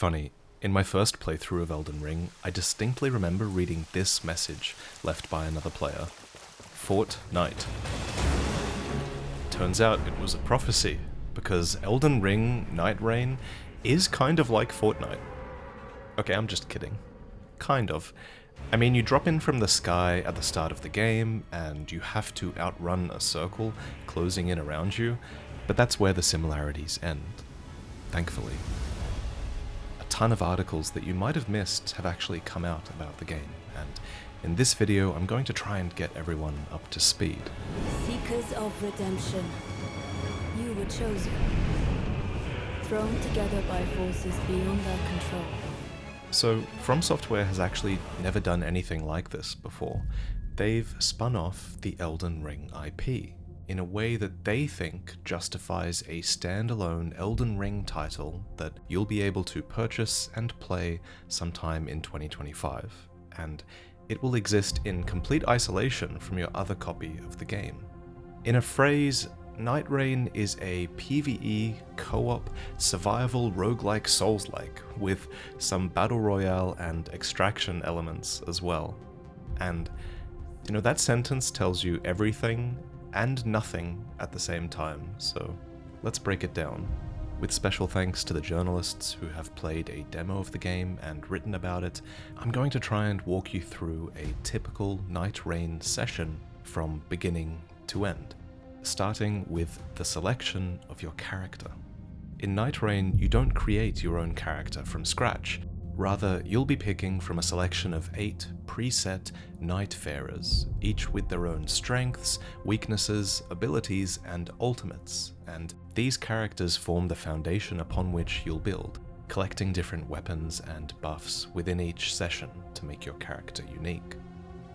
funny, in my first playthrough of Elden Ring, I distinctly remember reading this message left by another player. Fortnite. Turns out it was a prophecy, because Elden Ring Nightreign is kind of like Fortnite. Okay, I'm just kidding. Kind of. I mean, you drop in from the sky at the start of the game, and you have to outrun a circle closing in around you, but that's where the similarities end. Thankfully. A ton of articles that you might have missed have actually come out about the game, and in this video I'm going to try and get everyone up to speed. Seekers of redemption, you were chosen, thrown together by forces beyond their control. So, From Software has actually never done anything like this before. They've spun off the Elden Ring IP in a way that they think justifies a standalone Elden Ring title that you'll be able to purchase and play sometime in 2025, and it will exist in complete isolation from your other copy of the game. In a phrase, Nightreign is a PvE, co-op, survival roguelike souls-like, with some battle royale and extraction elements as well. And, you know, that sentence tells you everything and nothing at the same time, so let's break it down. With special thanks to the journalists who have played a demo of the game and written about it, I'm going to try and walk you through a typical Nightreign session from beginning to end, starting with the selection of your character. In Nightreign, you don't create your own character from scratch. Rather, you'll be picking from a selection of 8 preset Nightfarers, each with their own strengths, weaknesses, abilities, and ultimates, and these characters form the foundation upon which you'll build, collecting different weapons and buffs within each session to make your character unique.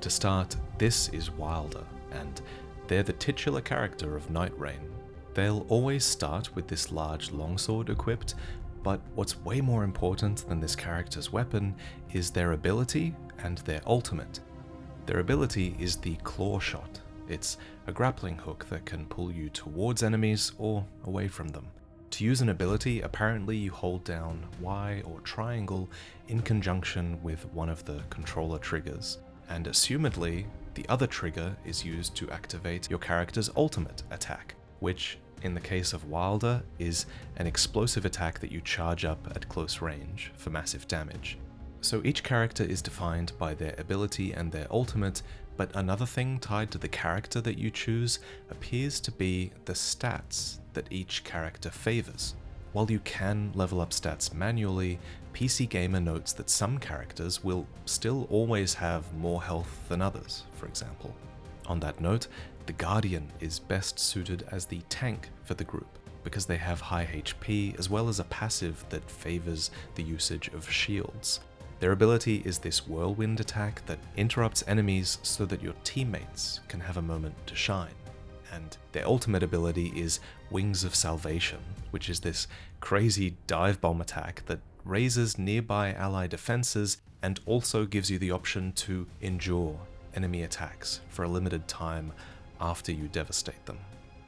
To start, this is Wilder, and they're the titular character of Nightreign. They'll always start with this large longsword equipped, but what's way more important than this character's weapon is their ability and their ultimate. Their ability is the claw shot. It's a grappling hook that can pull you towards enemies or away from them. To use an ability, apparently you hold down Y or triangle in conjunction with one of the controller triggers, and assumedly, the other trigger is used to activate your character's ultimate attack, which, in the case of Wilder, is an explosive attack that you charge up at close range for massive damage. So each character is defined by their ability and their ultimate, but another thing tied to the character that you choose appears to be the stats that each character favors. While you can level up stats manually, PCGamer notes that some characters will still always have more health than others, for example. On that note, the Guardian is best suited as the tank for the group, because they have high HP as well as a passive that favors the usage of shields. Their ability is this whirlwind attack that interrupts enemies so that your teammates can have a moment to shine. And their ultimate ability is Wings of Salvation, which is this crazy dive bomb attack that raises nearby ally defenses and also gives you the option to endure enemy attacks for a limited time after you devastate them.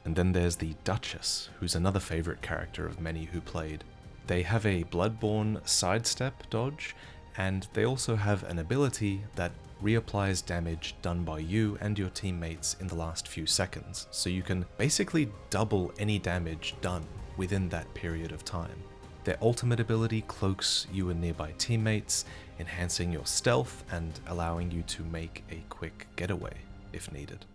And then there's the Duchess, who's another favorite character of many who played. They have a Bloodborne sidestep dodge, and they also have an ability that reapplies damage done by you and your teammates in the last few seconds, so you can basically double any damage done within that period of time. Their ultimate ability cloaks you and nearby teammates, enhancing your stealth and allowing you to make a quick getaway if needed.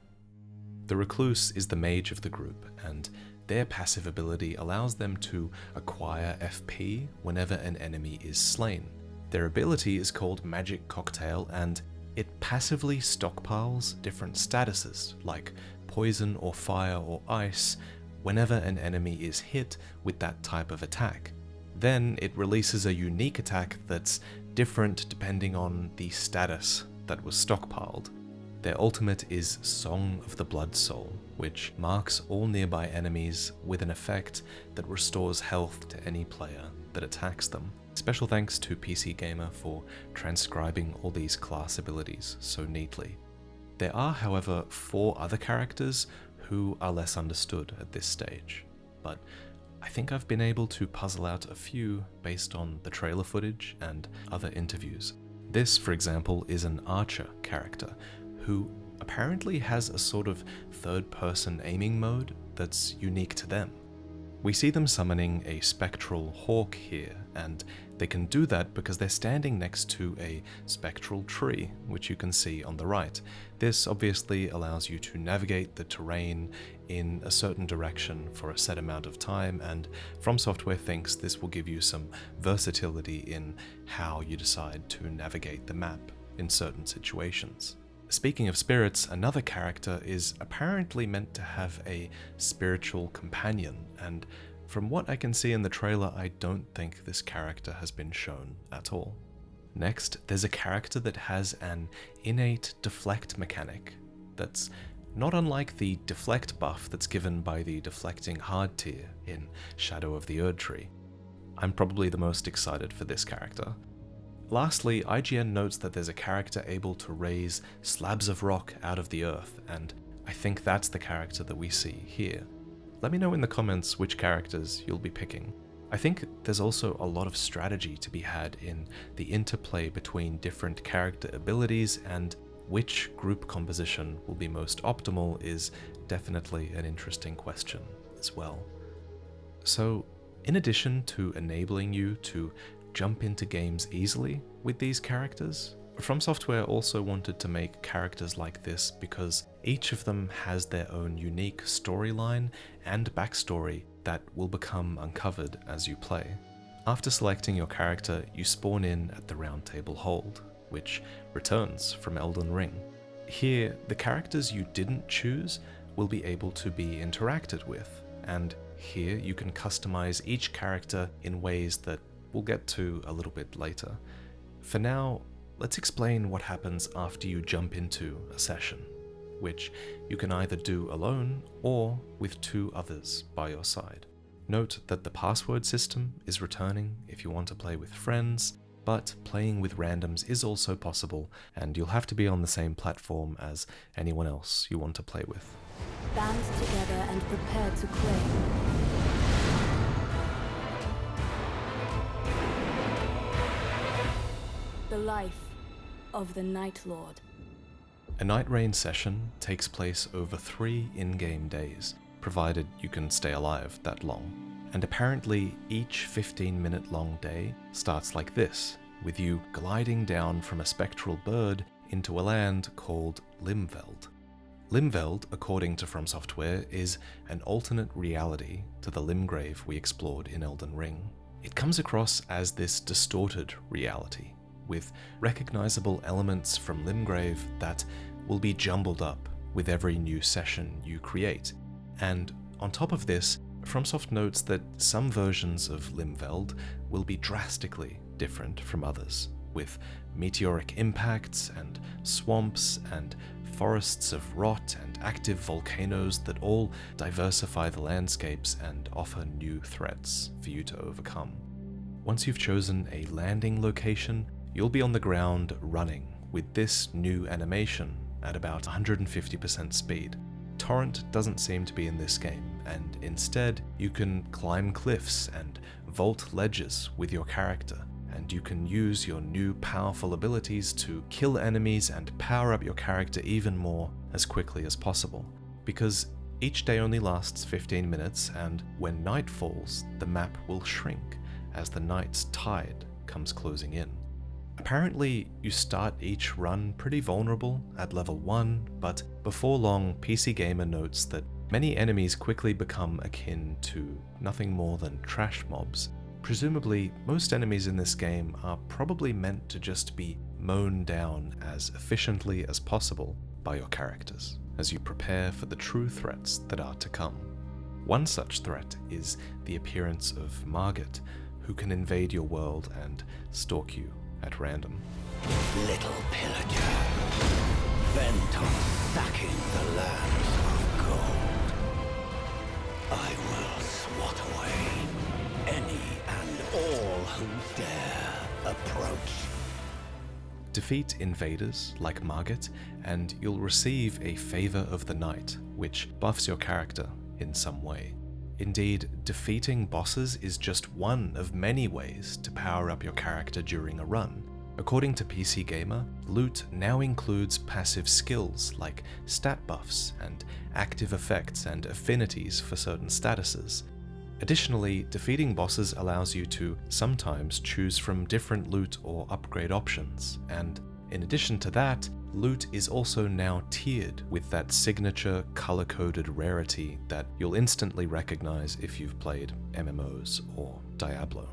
The Recluse is the mage of the group, and their passive ability allows them to acquire FP whenever an enemy is slain. Their ability is called Magic Cocktail, and it passively stockpiles different statuses, like poison or fire or ice, whenever an enemy is hit with that type of attack. Then it releases a unique attack that's different depending on the status that was stockpiled. Their ultimate is Song of the Blood Soul, which marks all nearby enemies with an effect that restores health to any player that attacks them. Special thanks to PCGamer for transcribing all these class abilities so neatly. There are, however, 4 other characters who are less understood at this stage, but I think I've been able to puzzle out a few based on the trailer footage and other interviews. This, for example, is an archer character who apparently has a sort of third-person aiming mode that's unique to them. We see them summoning a spectral hawk here, and they can do that because they're standing next to a spectral tree, which you can see on the right. This obviously allows you to navigate the terrain in a certain direction for a set amount of time, and From Software thinks this will give you some versatility in how you decide to navigate the map in certain situations. Speaking of spirits, another character is apparently meant to have a spiritual companion, and from what I can see in the trailer, I don't think this character has been shown at all. Next, there's a character that has an innate deflect mechanic that's not unlike the deflect buff that's given by the deflecting hard tier in Shadow of the Erdtree. I'm probably the most excited for this character. Lastly, IGN notes that there's a character able to raise slabs of rock out of the earth, and I think that's the character that we see here. Let me know in the comments which characters you'll be picking. I think there's also a lot of strategy to be had in the interplay between different character abilities, and which group composition will be most optimal is definitely an interesting question as well. So, in addition to enabling you to jump into games easily with these characters, From Software also wanted to make characters like this because each of them has their own unique storyline and backstory that will become uncovered as you play. After selecting your character, you spawn in at the Round Table Hold, which returns from Elden Ring. Here, the characters you didn't choose will be able to be interacted with, and here you can customize each character in ways that we'll get to a little bit later. For now, let's explain what happens after you jump into a session, which you can either do alone or with 2 others by your side. Note that the password system is returning if you want to play with friends, but playing with randoms is also possible, and you'll have to be on the same platform as anyone else you want to play with. Band together and prepare to claim. The life of the Night Lord. A Nightreign session takes place over 3 in-game days, provided you can stay alive that long. And apparently each 15-minute long day starts like this, with you gliding down from a spectral bird into a land called Limveld. Limveld, according to From Software, is an alternate reality to the Limgrave we explored in Elden Ring. It comes across as this distorted reality, with recognizable elements from Limgrave that will be jumbled up with every new session you create. And on top of this, FromSoft notes that some versions of Limveld will be drastically different from others, with meteoric impacts and swamps and forests of rot and active volcanoes that all diversify the landscapes and offer new threats for you to overcome. Once you've chosen a landing location, you'll be on the ground running with this new animation at about 150% speed. Torrent doesn't seem to be in this game, and instead you can climb cliffs and vault ledges with your character, and you can use your new powerful abilities to kill enemies and power up your character even more as quickly as possible. Because each day only lasts 15 minutes, and when night falls, the map will shrink as the night's tide comes closing in. Apparently, you start each run pretty vulnerable at level 1, but before long, PCGamer notes that many enemies quickly become akin to nothing more than trash mobs. Presumably, most enemies in this game are probably meant to just be mown down as efficiently as possible by your characters, as you prepare for the true threats that are to come. One such threat is the appearance of Mohg, who can invade your world and stalk you at random. Little pillager, bent on sacking the lands of gold, I will swat away any and all who dare approach. Defeat invaders like Mohg, and you'll receive a Favor of the Night, which buffs your character in some way. Indeed, defeating bosses is just one of many ways to power up your character during a run. According to PCGamer, loot now includes passive skills like stat buffs and active effects and affinities for certain statuses. Additionally, defeating bosses allows you to sometimes choose from different loot or upgrade options, and in addition to that, loot is also now tiered with that signature color-coded rarity that you'll instantly recognize if you've played MMOs or Diablo.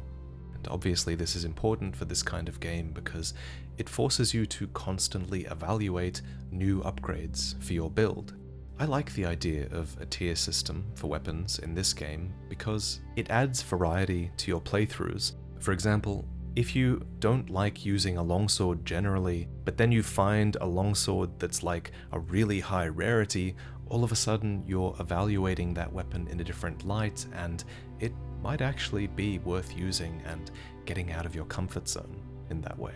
And obviously this is important for this kind of game because it forces you to constantly evaluate new upgrades for your build. I like the idea of a tier system for weapons in this game because it adds variety to your playthroughs. For example, if you don't like using a longsword generally, but then you find a longsword that's like a really high rarity, all of a sudden you're evaluating that weapon in a different light and it might actually be worth using and getting out of your comfort zone in that way.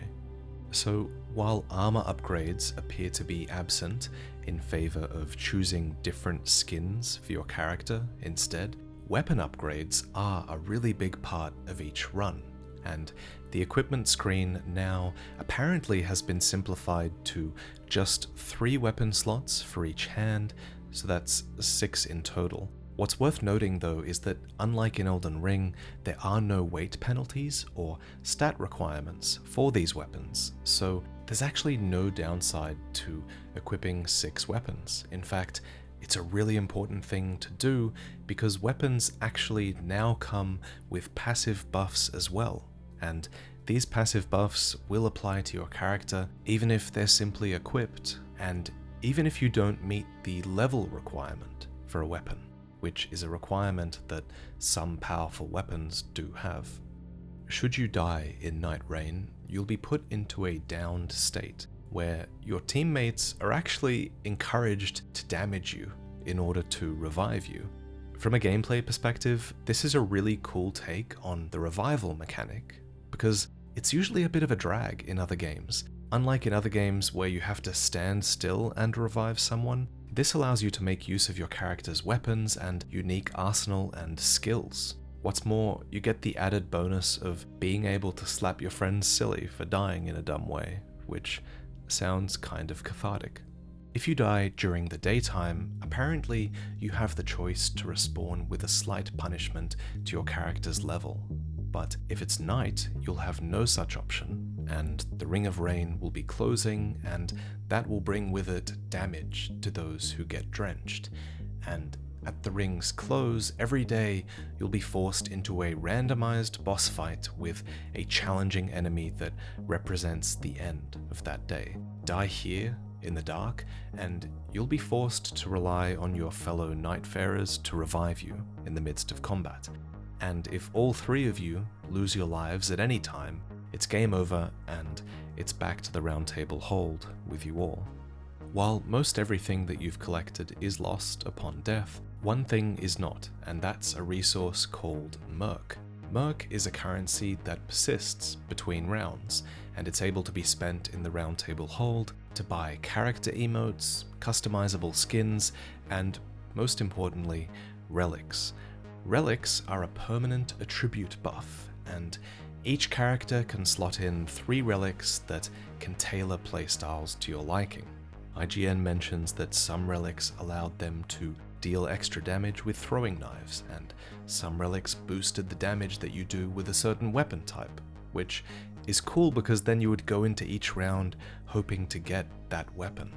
So while armor upgrades appear to be absent in favor of choosing different skins for your character instead, weapon upgrades are a really big part of each run, and the equipment screen now apparently has been simplified to just 3 weapon slots for each hand, so that's 6 in total. What's worth noting though is that unlike in Elden Ring, there are no weight penalties or stat requirements for these weapons, so there's actually no downside to equipping 6 weapons. In fact, it's a really important thing to do because weapons actually now come with passive buffs as well, and these passive buffs will apply to your character even if they're simply equipped, and even if you don't meet the level requirement for a weapon, which is a requirement that some powerful weapons do have. Should you die in Nightreign, you'll be put into a downed state, where your teammates are actually encouraged to damage you in order to revive you. From a gameplay perspective, this is a really cool take on the revival mechanic, because it's usually a bit of a drag in other games. Unlike in other games where you have to stand still and revive someone, this allows you to make use of your character's weapons and unique arsenal and skills. What's more, you get the added bonus of being able to slap your friends silly for dying in a dumb way, which sounds kind of cathartic. If you die during the daytime, apparently you have the choice to respawn with a slight punishment to your character's level. But if it's night, you'll have no such option, and the Ring of Rain will be closing, and that will bring with it damage to those who get drenched. And at the ring's close, every day you'll be forced into a randomized boss fight with a challenging enemy that represents the end of that day. Die here in the dark, and you'll be forced to rely on your fellow Nightfarers to revive you in the midst of combat. And if all 3 of you lose your lives at any time, it's game over and it's back to the round table hold with you all. While most everything that you've collected is lost upon death, one thing is not, and that's a resource called Merc. Merc is a currency that persists between rounds, and it's able to be spent in the round table hold to buy character emotes, customizable skins, and most importantly, relics. Relics are a permanent attribute buff, and each character can slot in 3 relics that can tailor playstyles to your liking. IGN mentions that some relics allowed them to deal extra damage with throwing knives, and some relics boosted the damage that you do with a certain weapon type, which is cool because then you would go into each round hoping to get that weapon.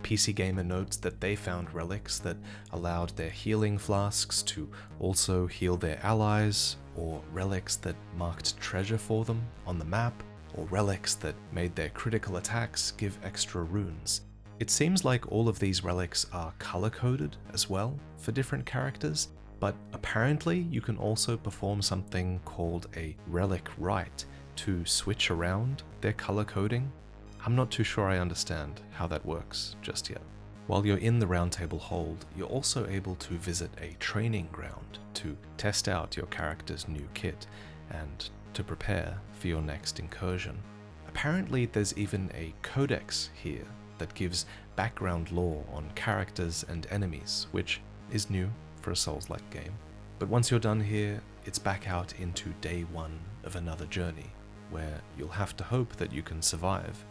PCGamer notes that they found relics that allowed their healing flasks to also heal their allies, or relics that marked treasure for them on the map, or relics that made their critical attacks give extra runes. It seems like all of these relics are color-coded as well for different characters, but apparently you can also perform something called a relic rite to switch around their color coding. I'm not too sure I understand how that works just yet. While you're in the roundtable hold, you're also able to visit a training ground to test out your character's new kit and to prepare for your next incursion. Apparently there's even a codex here that gives background lore on characters and enemies, which is new for a Souls-like game. But once you're done here, it's back out into day one of another journey, where you'll have to hope that you can survive.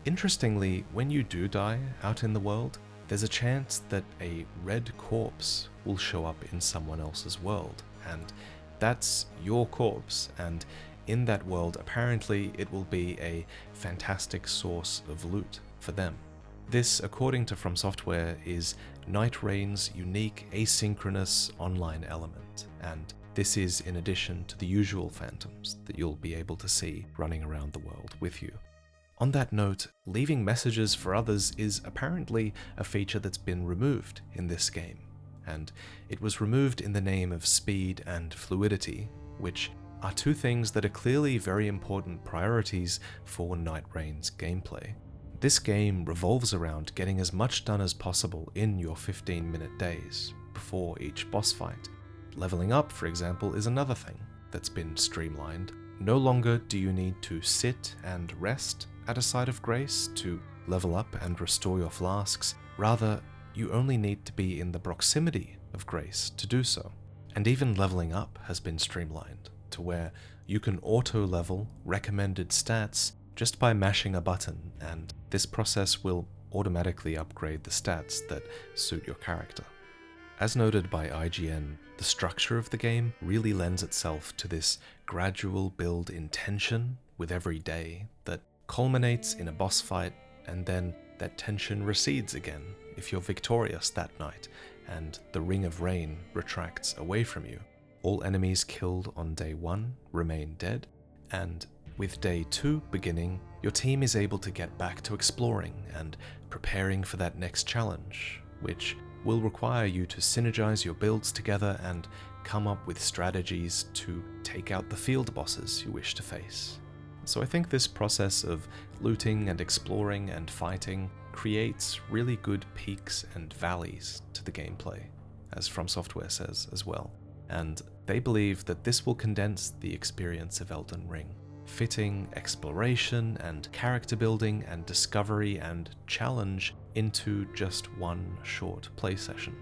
Interestingly, when you do die out in the world, there's a chance that a red corpse will show up in someone else's world, and that's your corpse, and in that world apparently it will be a fantastic source of loot for them. This, according to From Software, is Nightreign's unique asynchronous online element, and this is in addition to the usual phantoms that you'll be able to see running around the world with you. On that note, leaving messages for others is apparently a feature that's been removed in this game, and it was removed in the name of speed and fluidity, which are two things that are clearly very important priorities for Nightreign's gameplay. This game revolves around getting as much done as possible in your 15-minute days before each boss fight. Leveling up, for example, is another thing that's been streamlined. No longer do you need to sit and rest at a site of grace to level up and restore your flasks. Rather, you only need to be in the proximity of grace to do so. And even leveling up has been streamlined to where you can auto-level recommended stats just by mashing a button, and this process will automatically upgrade the stats that suit your character. As noted by IGN, the structure of the game really lends itself to this gradual build in tension with every day that culminates in a boss fight, and then that tension recedes again if you're victorious that night, and the Ring of Rain retracts away from you. All enemies killed on day 1 remain dead, and with day 2 beginning, your team is able to get back to exploring and preparing for that next challenge, which will require you to synergize your builds together and come up with strategies to take out the field bosses you wish to face. So I think this process of looting and exploring and fighting creates really good peaks and valleys to the gameplay, as From Software says as well, and they believe that this will condense the experience of Elden Ring, fitting exploration and character building and discovery and challenge into just one short play session.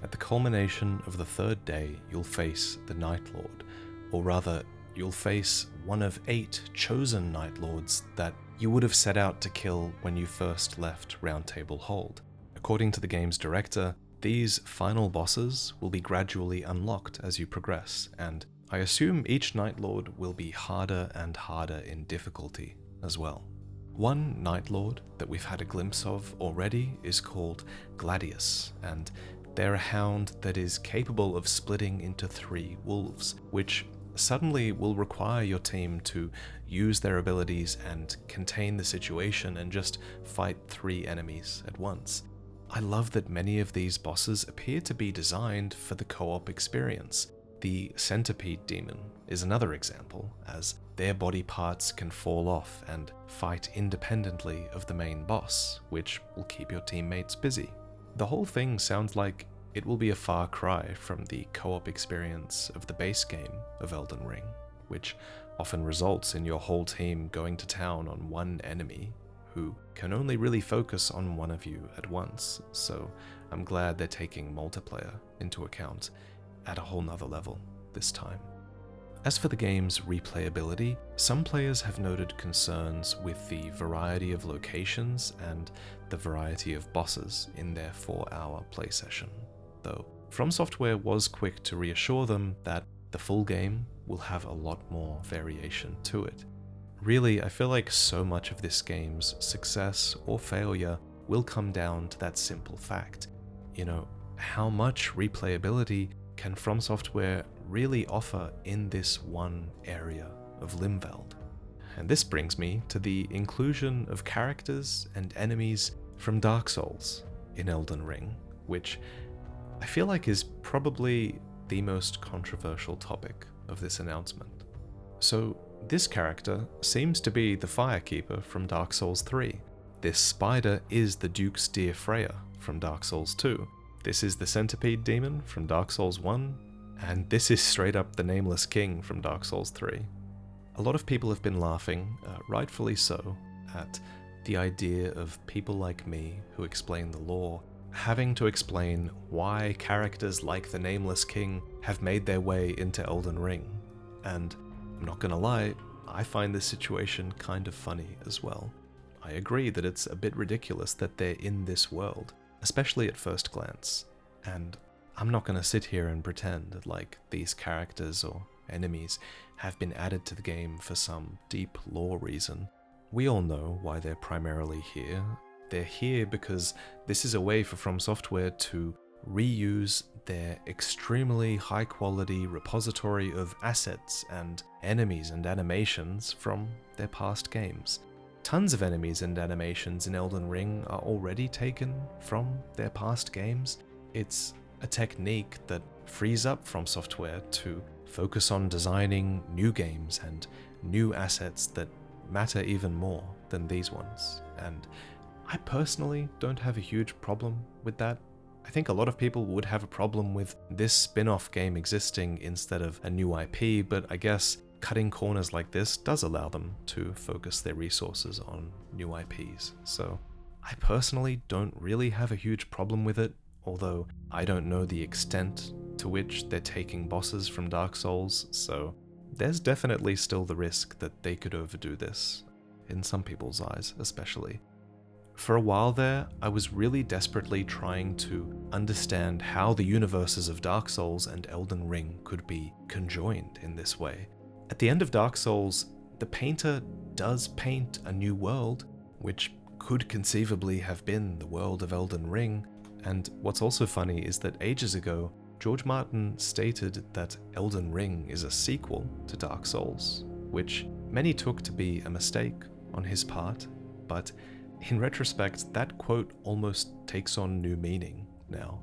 At the culmination of the 3rd day, you'll face the Night Lord, or rather, you'll face one of 8 chosen Night Lords that you would have set out to kill when you first left Roundtable Hold. According to the game's director, these final bosses will be gradually unlocked as you progress, and I assume each Night Lord will be harder and harder in difficulty as well. One Night Lord that we've had a glimpse of already is called Gladius, and they're a hound that is capable of splitting into 3 wolves, which suddenly will require your team to use their abilities and contain the situation and just fight 3 enemies at once. I love that many of these bosses appear to be designed for the co-op experience. The Centipede Demon is another example, as their body parts can fall off and fight independently of the main boss, which will keep your teammates busy. The whole thing sounds like it will be a far cry from the co-op experience of the base game of Elden Ring, which often results in your whole team going to town on one enemy who can only really focus on one of you at once, so I'm glad they're taking multiplayer into account at a whole nother level this time. As for the game's replayability, some players have noted concerns with the variety of locations and the variety of bosses in their 4-hour play session, though From Software was quick to reassure them that the full game will have a lot more variation to it. Really, I feel like so much of this game's success or failure will come down to that simple fact. How much replayability can From Software really offer in this one area of Limveld? And this brings me to the inclusion of characters and enemies from Dark Souls in Elden Ring, which I feel like is probably the most controversial topic of this announcement. So this character seems to be the Firekeeper from Dark Souls 3. This spider is the Duke's dear Freya from Dark Souls 2. This is the Centipede Demon from Dark Souls 1, and this is straight up the Nameless King from Dark Souls 3. A lot of people have been laughing, rightfully so, at the idea of people like me who explain the lore having to explain why characters like the Nameless King have made their way into Elden Ring. And I'm not gonna lie, I find this situation kind of funny as well. I agree that it's a bit ridiculous that they're in this world, especially at first glance. And I'm not gonna sit here and pretend like these characters or enemies have been added to the game for some deep lore reason. We all know why they're primarily here. They're here because this is a way for From Software to reuse their extremely high quality repository of assets and enemies and animations from their past games. Tons of enemies and animations in Elden Ring are already taken from their past games. It's a technique that frees up From Software to focus on designing new games and new assets that matter even more than these ones. And I personally don't have a huge problem with that. I think a lot of people would have a problem with this spin-off game existing instead of a new IP, but I guess cutting corners like this does allow them to focus their resources on new IPs. So I personally don't really have a huge problem with it, although I don't know the extent to which they're taking bosses from Dark Souls, so there's definitely still the risk that they could overdo this, in some people's eyes especially. For a while there, I was really desperately trying to understand how the universes of Dark Souls and Elden Ring could be conjoined in this way. At the end of Dark Souls, the painter does paint a new world, which could conceivably have been the world of Elden Ring, and what's also funny is that ages ago, George Martin stated that Elden Ring is a sequel to Dark Souls, which many took to be a mistake on his part, but in retrospect, that quote almost takes on new meaning now.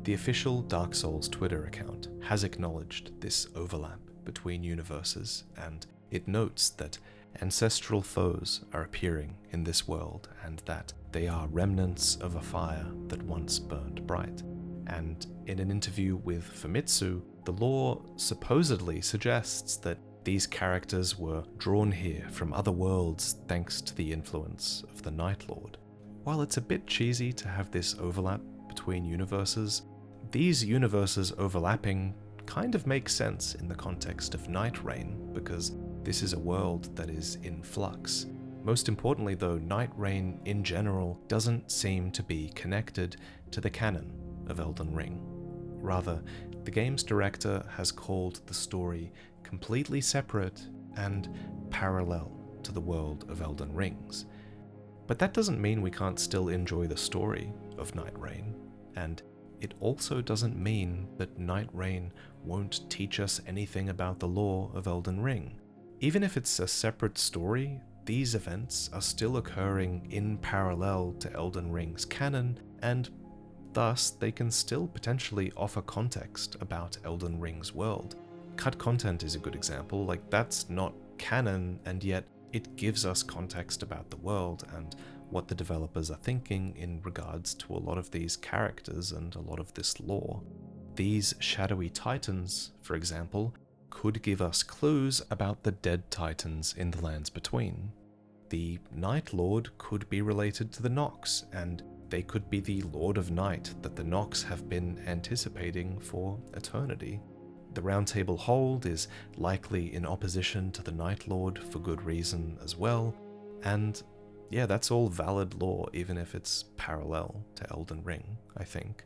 The official Dark Souls Twitter account has acknowledged this overlap between universes, and it notes that ancestral foes are appearing in this world and that they are remnants of a fire that once burned bright. And in an interview with Famitsu, the lore supposedly suggests that these characters were drawn here from other worlds thanks to the influence of the Night Lord. While it's a bit cheesy to have this overlap between universes, these universes overlapping kind of makes sense in the context of Nightreign, because this is a world that is in flux. Most importantly though, Nightreign in general doesn't seem to be connected to the canon of Elden Ring. Rather, the game's director has called the story completely separate and parallel to the world of Elden Rings. But that doesn't mean we can't still enjoy the story of Nightreign, and it also doesn't mean that Nightreign won't teach us anything about the lore of Elden Ring. Even if it's a separate story, these events are still occurring in parallel to Elden Ring's canon, and thus they can still potentially offer context about Elden Ring's world. Cut content is a good example, like that's not canon, and yet it gives us context about the world and what the developers are thinking in regards to a lot of these characters and a lot of this lore. These shadowy titans, for example, could give us clues about the dead titans in the lands between. The Night Lord could be related to the Nox, and they could be the Lord of Night that the Nox have been anticipating for eternity. The Round Table Hold is likely in opposition to the Night Lord for good reason as well, and yeah, that's all valid lore even if it's parallel to Elden Ring, I think.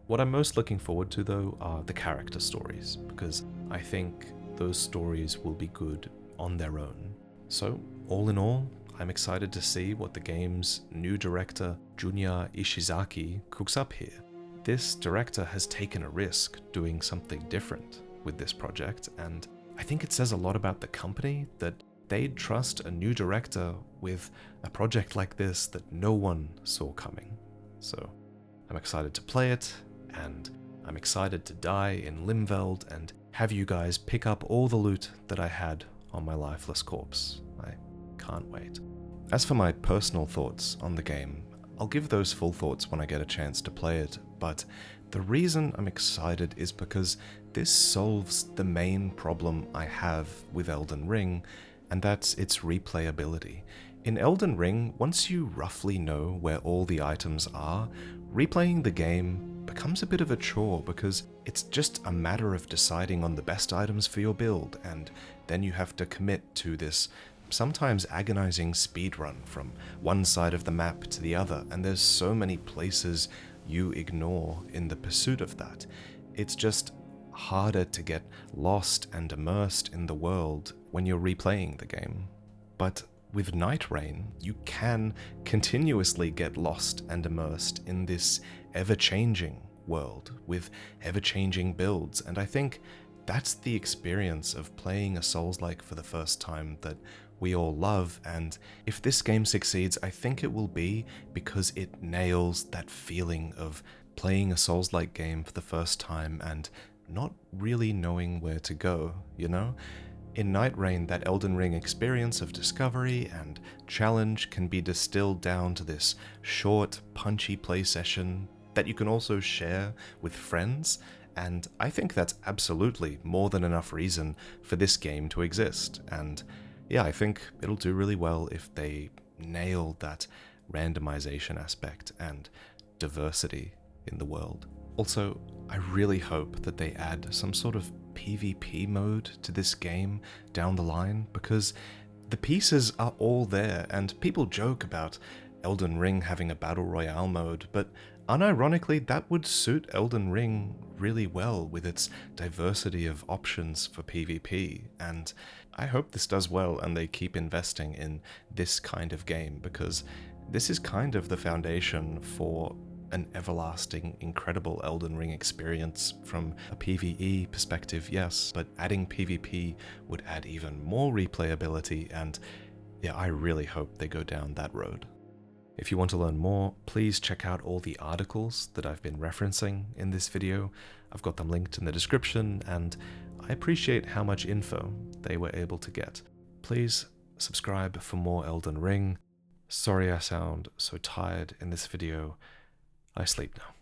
What I'm most looking forward to though are the character stories, because I think those stories will be good on their own. So, all in all, I'm excited to see what the game's new director, Junya Ishizaki, cooks up here. This director has taken a risk doing something different with this project, and I think it says a lot about the company that they'd trust a new director with a project like this that no one saw coming. So I'm excited to play it, and I'm excited to die in Limveld and have you guys pick up all the loot that I had on my lifeless corpse. I can't wait. As for my personal thoughts on the game, I'll give those full thoughts when I get a chance to play it, but the reason I'm excited is because this solves the main problem I have with Elden Ring, and that's its replayability. In Elden Ring, once you roughly know where all the items are, replaying the game becomes a bit of a chore because it's just a matter of deciding on the best items for your build, and then you have to commit to this sometimes agonizing speedrun from one side of the map to the other, and there's so many places you ignore in the pursuit of that. It's just harder to get lost and immersed in the world when you're replaying the game. But with Nightreign, you can continuously get lost and immersed in this ever-changing world with ever-changing builds, and I think that's the experience of playing a Souls-like for the first time that we all love. And if this game succeeds, I think it will be because it nails that feeling of playing a Souls-like game for the first time and not really knowing where to go, you know? In Nightreign, that Elden Ring experience of discovery and challenge can be distilled down to this short, punchy play session that you can also share with friends, and I think that's absolutely more than enough reason for this game to exist. And yeah, I think it'll do really well if they nail that randomization aspect and diversity in the world. Also, I really hope that they add some sort of PvP mode to this game down the line, because the pieces are all there, and people joke about Elden Ring having a Battle Royale mode, but unironically that would suit Elden Ring really well with its diversity of options for PvP, and I hope this does well and they keep investing in this kind of game, because this is kind of the foundation for an everlasting, incredible Elden Ring experience from a PvE perspective, yes, but adding PvP would add even more replayability, and yeah, I really hope they go down that road. If you want to learn more, please check out all the articles that I've been referencing in this video. I've got them linked in the description, and I appreciate how much info they were able to get. Please subscribe for more Elden Ring. Sorry I sound so tired in this video. I sleep now.